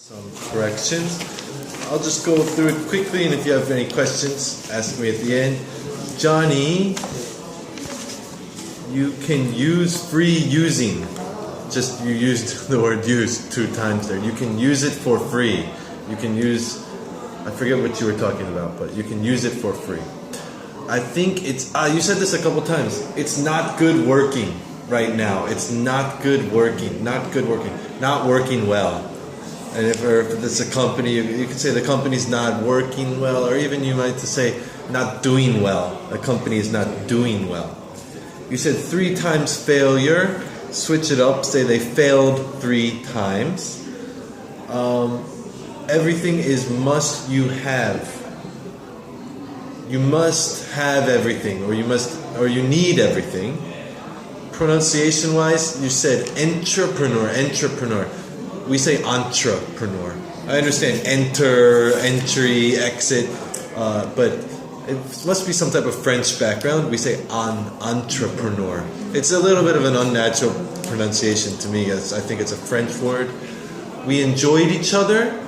Some corrections. I'll just go through it quickly, and if you have any questions, ask me at the end. Johnny, you can use free using. Just you used the word use 2 times there. You can use it for free. You can use, I forget what you were talking about, but you can use it for free. I think it's, you said this a couple times. It's not good working right now. It's not good working. Not good working. Not working well. And if it's a company, you could say the company's not working well, or even you might say not doing well. The company is not doing well. You said 3 times failure. Switch it up. Say they failed 3 times. Everything is must you have. You must have everything, or you need everything. Pronunciation-wise, you said entrepreneur. We say entrepreneur. I understand enter, entry, exit, but it must be some type of French background. We say entrepreneur. It's a little bit of an unnatural pronunciation to me, as I think it's a French word. We enjoyed each other.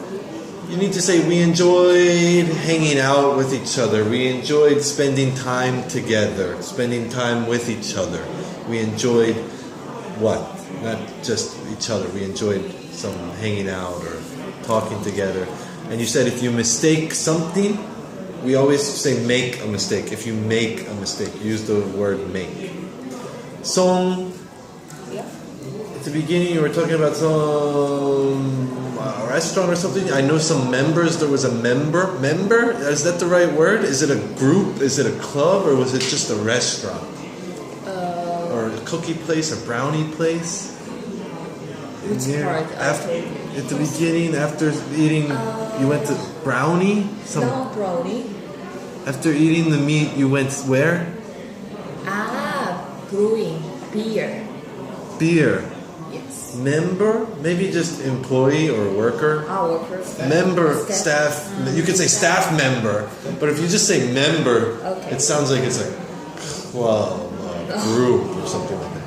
You need to say we enjoyed hanging out with each other. We enjoyed spending time together, spending time with each other. We enjoyed what? Not just each other. We enjoyed some hanging out or talking together. And you said if you mistake something, we always say make a mistake. If you make a mistake, use the word make. Song. Yeah. At the beginning you were talking about some restaurant or something. I know some members. There was a member? Is that the right word? Is it a group? Is it a club? Or was it just a restaurant? Or a cookie place? A brownie place? Which part? At the beginning, after eating, you went to brownie? No, brownie. After eating the meat, you went where? Brewing. Beer. Beer. Yes. Member? Maybe just employee or worker? Worker. Member, staff. You could say staff member, but if you just say member, Okay. it sounds like it's a club, a group, or something like that.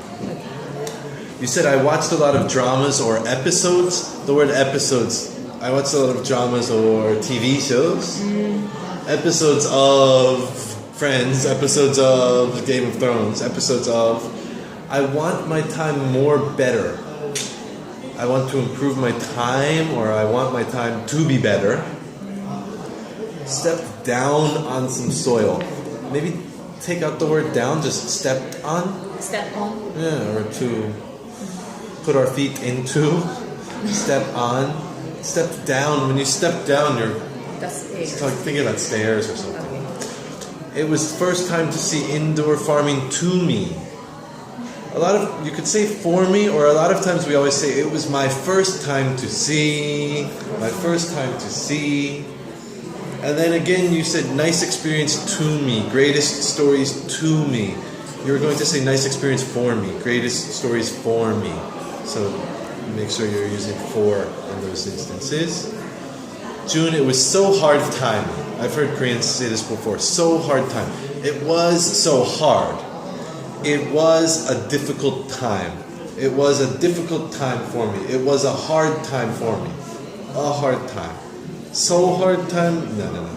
You said I watched a lot of dramas or episodes. The word episodes. I watched a lot of dramas or TV shows. Episodes of Friends, episodes of Game of Thrones, episodes of... I want my time more better. I want to improve my time, or I want my time to be better. Step down on some soil. Maybe take out the word down, just step on. Step on. Yeah, or to put our feet into. Step on. Step down. When you step down, you're thinking about stairs or something. It was first time to see indoor farming to me. You could say for me, or a lot of times we always say it was my first time to see. My first time to see. And then again you said nice experience to me. Greatest stories to me. You were going to say nice experience for me. Greatest stories for me. So make sure you're using for in those instances. June, it was so hard time. I've heard Koreans say this before. So hard time. It was so hard. It was a difficult time. It was a difficult time for me. It was a hard time for me. A hard time. So hard time? No.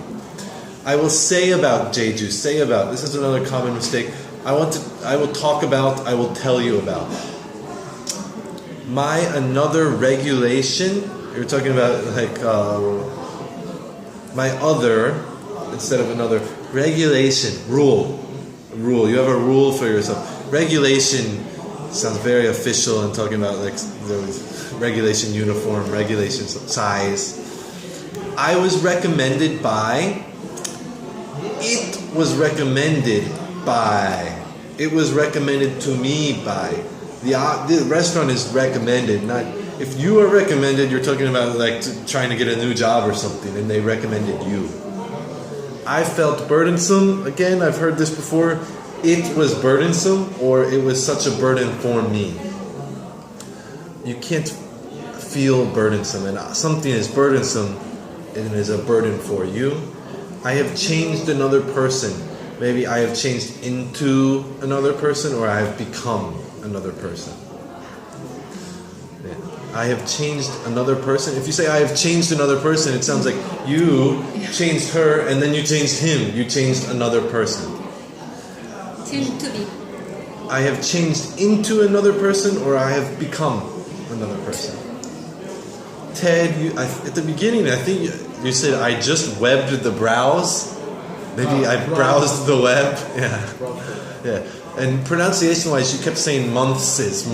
I will say about Jeju. Say about. This is another common mistake. I will talk about. I will tell you about. Another regulation. You're talking about like my other instead of another regulation rule. You have a rule for yourself. Regulation sounds very official and talking about like the regulation uniform, regulation size. I was recommended by. It was recommended by. It was recommended to me by. The restaurant is recommended, not if you are recommended. You're talking about like trying to get a new job or something, and they recommended you. I felt burdensome. Again, I've heard this before. It was burdensome, or it was such a burden for me. You can't feel burdensome, and something is burdensome and is a burden for you. I have changed another person. Maybe I have changed into another person, or I have become another person. Yeah. I have changed another person. If you say I have changed another person, it sounds like you changed her and then you changed him. You changed another person. Change to be. I have changed into another person, or I have become another person. Ted, at the beginning, I think you said I just webbed the browse. Maybe I browsed the web. Yeah. And pronunciation-wise, you kept saying months.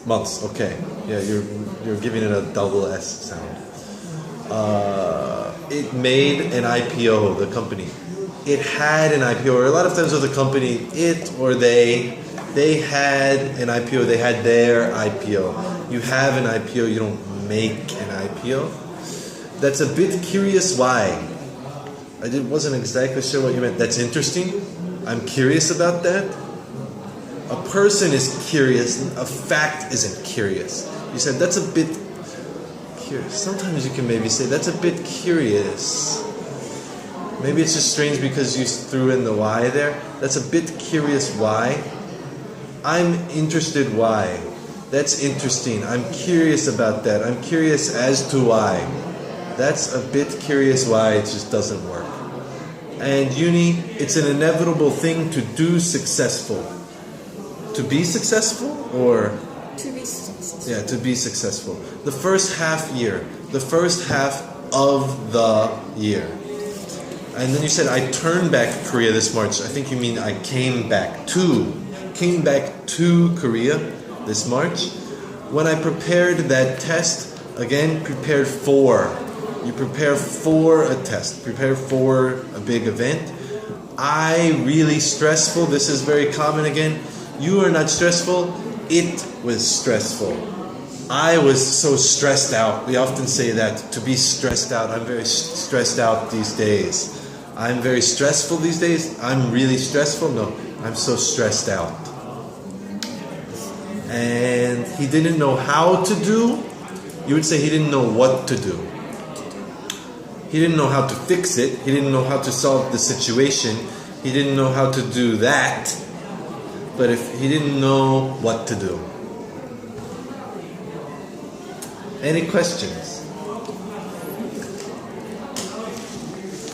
Months. Okay. Yeah, you're giving it a double S sound. It made an IPO, the company. It had an IPO, or a lot of times with a company, it or they had an IPO, they had their IPO. You have an IPO, you don't make an IPO. That's a bit curious why. I wasn't exactly sure what you meant. That's interesting. I'm curious about that. A person is curious, a fact isn't curious. You said that's a bit curious. Sometimes you can maybe say that's a bit curious. Maybe it's just strange because you threw in the why there. That's a bit curious why. I'm interested why. That's interesting. I'm curious about that. I'm curious as to why. That's a bit curious why it just doesn't work. And uni, it's an inevitable thing to do successful. To be successful or? To be successful. Yeah, to be successful. The first half year. The first half of the year. And then you said, I turned back to Korea this March. I think you mean I came back to Korea this March. When I prepared that test, again, prepared for. You prepare for a test, prepare for a big event. Really stressful. This is very common again. You are not stressful. It was stressful. I was so stressed out. We often say that, to be stressed out. I'm very stressed out these days. I'm very stressful these days. I'm really stressful. No, I'm so stressed out. And he didn't know how to do. You would say he didn't know what to do. He didn't know how to fix it. He didn't know how to solve the situation. He didn't know how to do that. But if he didn't know what to do. Any questions?